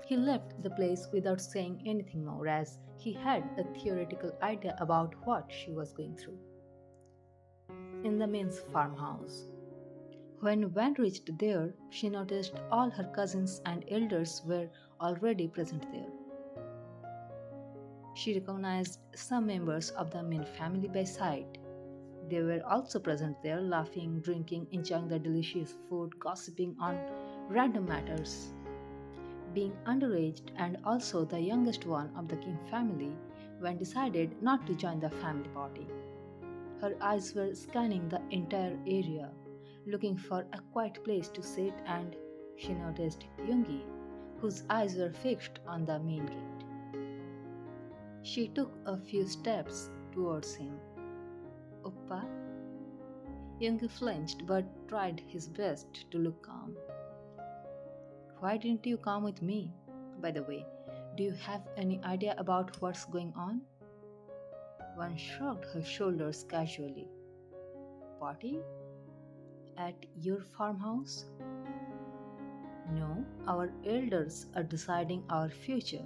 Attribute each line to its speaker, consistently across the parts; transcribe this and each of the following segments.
Speaker 1: He left the place without saying anything more as he had a theoretical idea about what she was going through. In the men's farmhouse. When Van reached there, she noticed all her cousins and elders were already present there. She recognized some members of the Min family by sight. They were also present there, laughing, drinking, enjoying the delicious food, gossiping on random matters. Being underaged and also the youngest one of the Kim family, Wen decided not to join the family party. Her eyes were scanning the entire area, looking for a quiet place to sit, and she noticed Yoongi, whose eyes were fixed on the main gate. She took a few steps towards him. Oppa? Yoongi flinched but tried his best to look calm. Why didn't you come with me? By the way, do you have any idea about what's going on? One shrugged her shoulders casually. Party? At your farmhouse? No, our elders are deciding our future.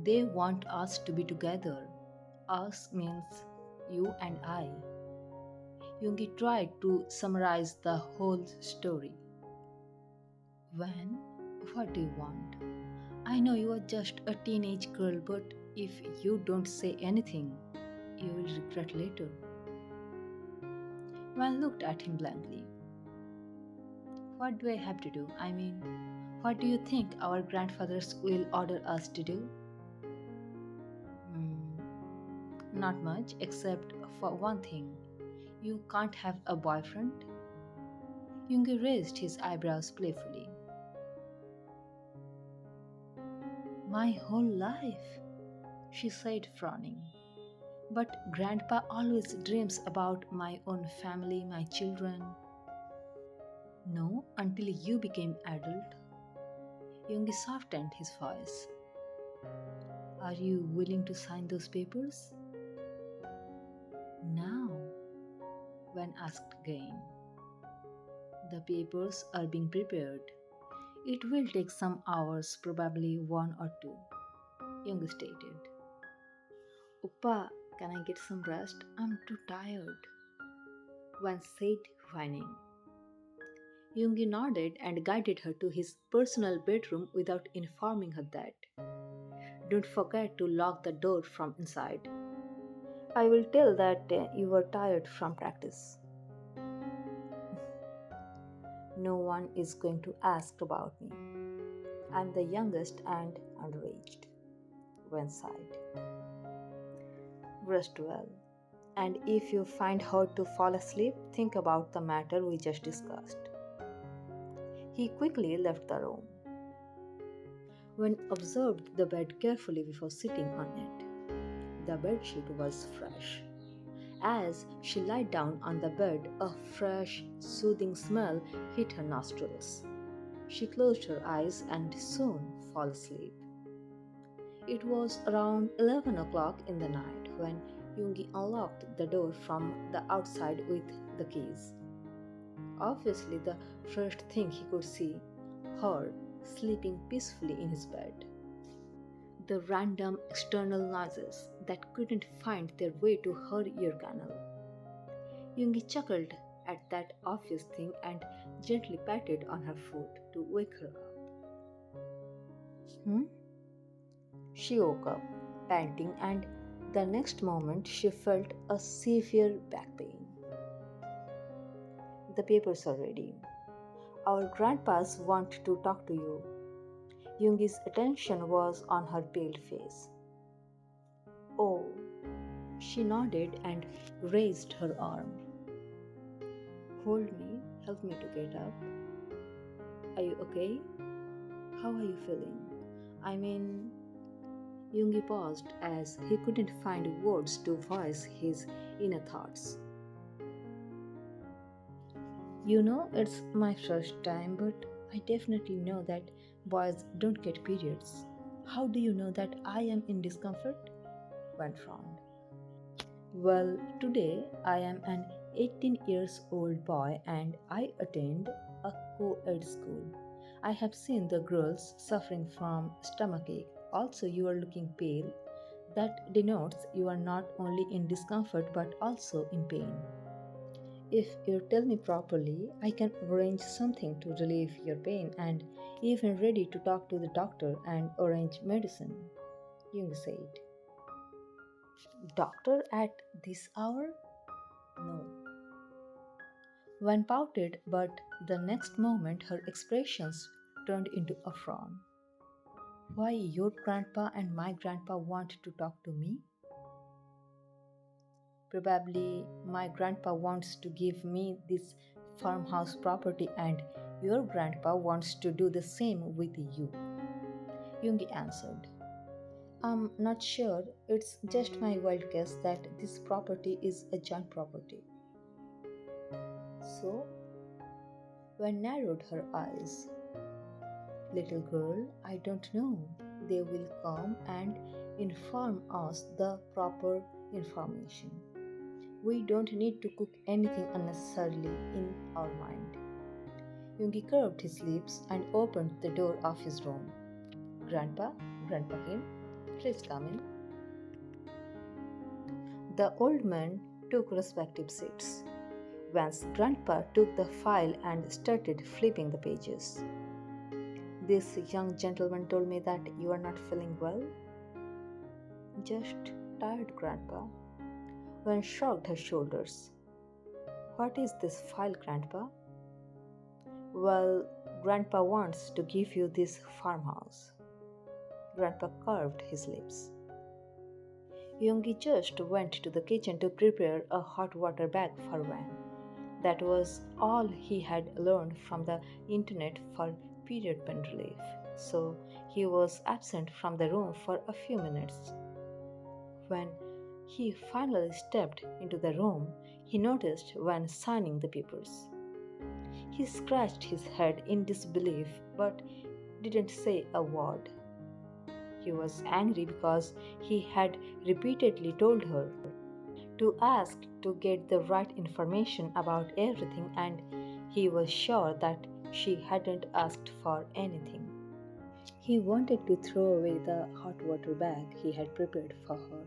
Speaker 1: They want us to be together. Us means you and I. Yoongi tried to summarize the whole story. When? What do you want? I know you are just a teenage girl, but if you don't say anything, you will regret later. Wan looked at him blankly. What do I have to do? I mean, what do you think our grandfathers will order us to do? Not much, except for one thing. You can't have a boyfriend? Yoongi raised his eyebrows playfully. My whole life, she said, frowning. But Grandpa always dreams about my own family, my children. No, until you became adult. Yoongi softened his voice. Are you willing to sign those papers? Now, Wan asked again. The papers are being prepared. It will take some hours, probably one or two, Yoongi stated. Oppa, can I get some rest? I'm too tired, Wan said, whining. Yoongi nodded and guided her to his personal bedroom without informing her that. Don't forget to lock the door from inside. I will tell that you were tired from practice. No one is going to ask about me. I'm the youngest and underaged, Wen sighed. Rest well. And if you find hard to fall asleep, think about the matter we just discussed. He quickly left the room. Wen observed the bed carefully before sitting on it. The bedsheet was fresh. As she lay down on the bed, a fresh, soothing smell hit her nostrils. She closed her eyes and soon fell asleep. It was around 11 o'clock in the night when Yoongi unlocked the door from the outside with the keys. Obviously, the first thing he could see, her sleeping peacefully in his bed. The random external noises that couldn't find their way to her ear canal. Yoongi chuckled at that obvious thing and gently patted on her foot to wake her up. She woke up, panting, and the next moment she felt a severe back pain. The papers are ready. Our grandpas want to talk to you. Yoongi's attention was on her pale face. Oh, she nodded and raised her arm. Hold me, help me to get up. Are you okay? How are you feeling? I mean, Yoongi paused as he couldn't find words to voice his inner thoughts. You know, it's my first time, but I definitely know that boys don't get periods. How do you know that I am in discomfort? Wan frowned. Well, today I am an 18 years old boy and I attend a co-ed school. I have seen the girls suffering from stomachache. Also, you are looking pale. That denotes you are not only in discomfort but also in pain. If you tell me properly, I can arrange something to relieve your pain and even ready to talk to the doctor and arrange medicine, Jung said. Doctor at this hour? No. One pouted, but the next moment her expressions turned into a frown. Why your grandpa and my grandpa want to talk to me? Probably my grandpa wants to give me this farmhouse property and your grandpa wants to do the same with you, Yungi answered. I'm not sure, it's just my wild guess that this property is a joint property. So, Wen narrowed her eyes. Little girl, I don't know. They will come and inform us the proper information. We don't need to cook anything unnecessarily in our mind. Yungi curved his lips and opened the door of his room. Grandpa, Grandpa Kim, please come in. The old men took respective seats. Van's grandpa took the file and started flipping the pages. This young gentleman told me that you are not feeling well. Just tired, Grandpa. Van shrugged her shoulders. What is this file, Grandpa? Well, Grandpa wants to give you this farmhouse. Grandpa curved his lips. Youngie just went to the kitchen to prepare a hot water bag for Van. That was all he had learned from the internet for period pain relief, so he was absent from the room for a few minutes. When he finally stepped into the room, he noticed Van signing the papers. He scratched his head in disbelief but didn't say a word. He was angry because he had repeatedly told her to ask to get the right information about everything, and he was sure that she hadn't asked for anything. He wanted to throw away the hot water bag he had prepared for her,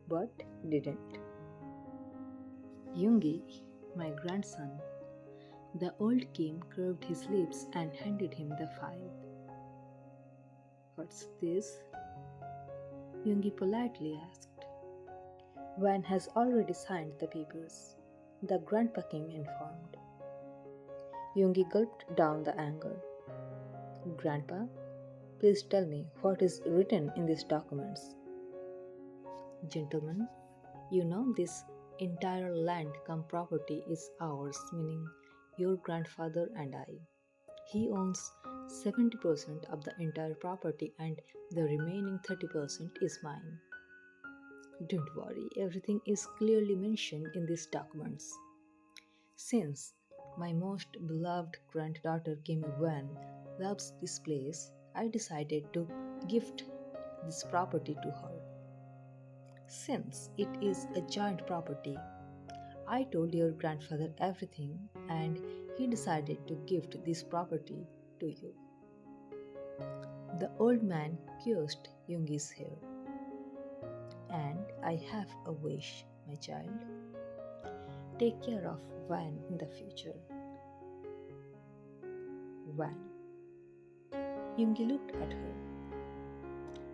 Speaker 1: but didn't. Yungi, my grandson, the old Kim curved his lips and handed him the file. What's this? Yungi politely asked. Van has already signed the papers, the grandpa Kim informed. Yungi gulped down the anger. Grandpa, please tell me what is written in these documents. Gentlemen, you know this entire land cum property is ours, meaning your grandfather and I. He owns 70% of the entire property and the remaining 30% is mine. Don't worry, everything is clearly mentioned in these documents. Since my most beloved granddaughter Kim Wan loves this place, I decided to gift this property to her. Since it is a giant property, I told your grandfather everything and he decided to gift this property to you. The old man kissed Yungi's hair. And I have a wish, my child. Take care of Van in the future. Van. Yungi looked at her.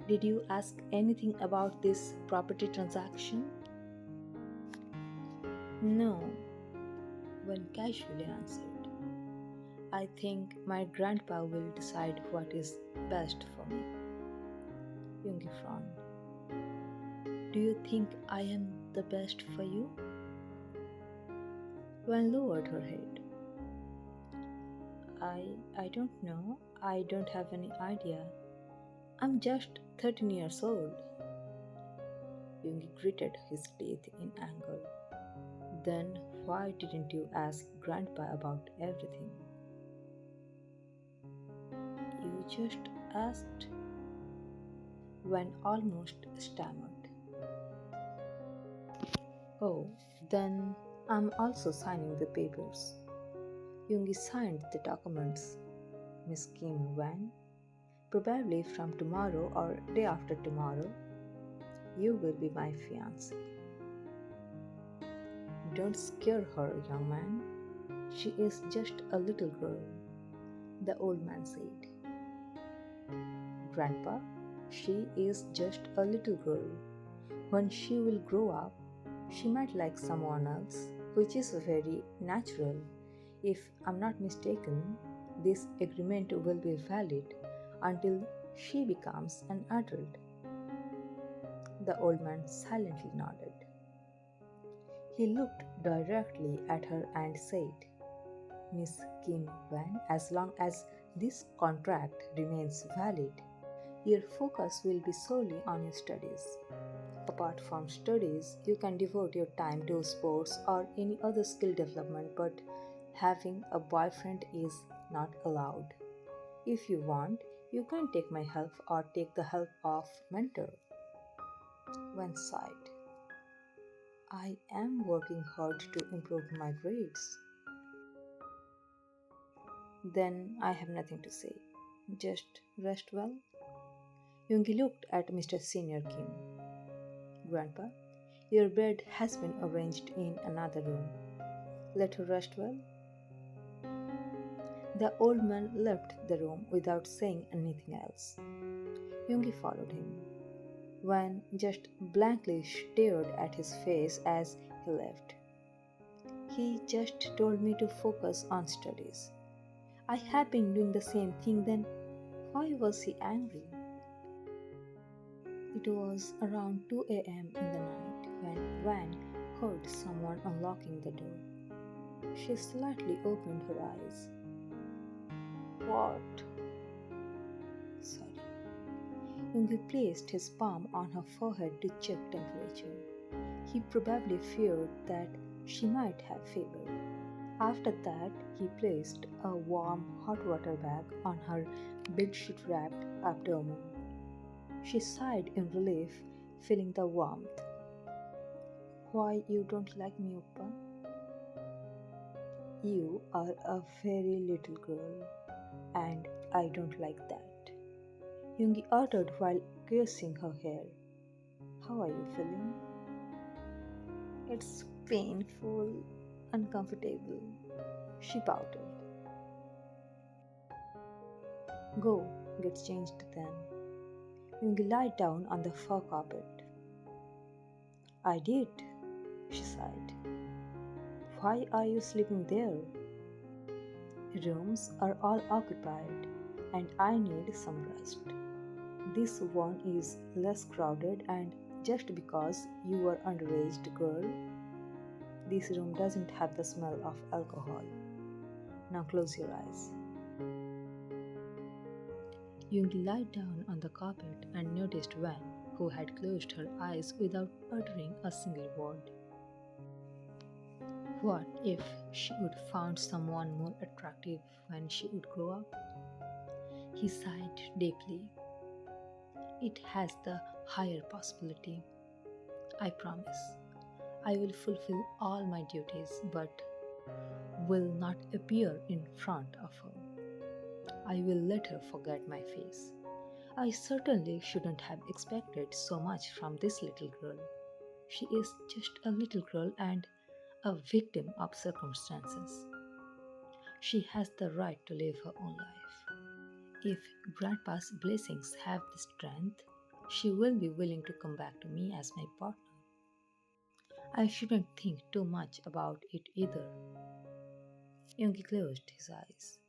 Speaker 1: Did you ask anything about this property transaction? No, Van casually answered. I think my grandpa will decide what is best for me. Yungi frowned. Do you think I am the best for you? Van lowered her head. I don't know. I don't have any idea. I'm just 13 years old. Yungi gritted his teeth in anger. Then why didn't you ask Grandpa about everything? You just asked? Van almost stammered. Oh, then I'm also signing the papers. Yungi signed the documents. Miss Kim Wan. Probably from tomorrow or day after tomorrow, you will be my fiancé. Don't scare her, young man. She is just a little girl, the old man said. Grandpa, she is just a little girl. When she will grow up, she might like someone else, which is very natural. If I'm not mistaken, this agreement will be valid until she becomes an adult. The old man silently nodded. He looked directly at her and said, Miss Kim Wan, as long as this contract remains valid, your focus will be solely on your studies. Apart from studies, you can devote your time to sports or any other skill development, but having a boyfriend is not allowed. If you want, you can take my help or take the help of mentor. One sighed. I am working hard to improve my grades. Then I have nothing to say. Just rest well. Yoongi looked at Mr. Senior Kim. Grandpa, your bed has been arranged in another room. Let her rest well. The old man left the room without saying anything else. Yoongi followed him. Wan just blankly stared at his face as he left. He just told me to focus on studies. I have been doing the same thing then. Why was he angry? It was around 2 a.m. in the night when Van heard someone unlocking the door. She slightly opened her eyes. What? Sorry. Yoongi placed his palm on her forehead to check temperature. He probably feared that she might have fever. After that, he placed a warm hot water bag on her bedsheet wrapped abdomen. She sighed in relief, feeling the warmth. Why you don't like me, Oppa? You are a very little girl, and I don't like that. Yoongi uttered while caressing her hair. How are you feeling? It's painful, uncomfortable. She pouted. Go, get changed then. Yoongi lied down on the fur carpet. I did, she sighed. Why are you sleeping there? Rooms are all occupied, and I need some rest. This one is less crowded, and just because you are underage girl, this room doesn't have the smell of alcohol. Now close your eyes. Yoongi lied down on the carpet and noticed Van, who had closed her eyes without uttering a single word. What if she would found someone more attractive when she would grow up? He sighed deeply. It has the higher possibility. I promise. I will fulfill all my duties, but will not appear in front of her. I will let her forget my face. I certainly shouldn't have expected so much from this little girl. She is just a little girl and a victim of circumstances. She has the right to live her own life. If Grandpa's blessings have the strength, she will be willing to come back to me as my partner. I shouldn't think too much about it either. Yoongi closed his eyes.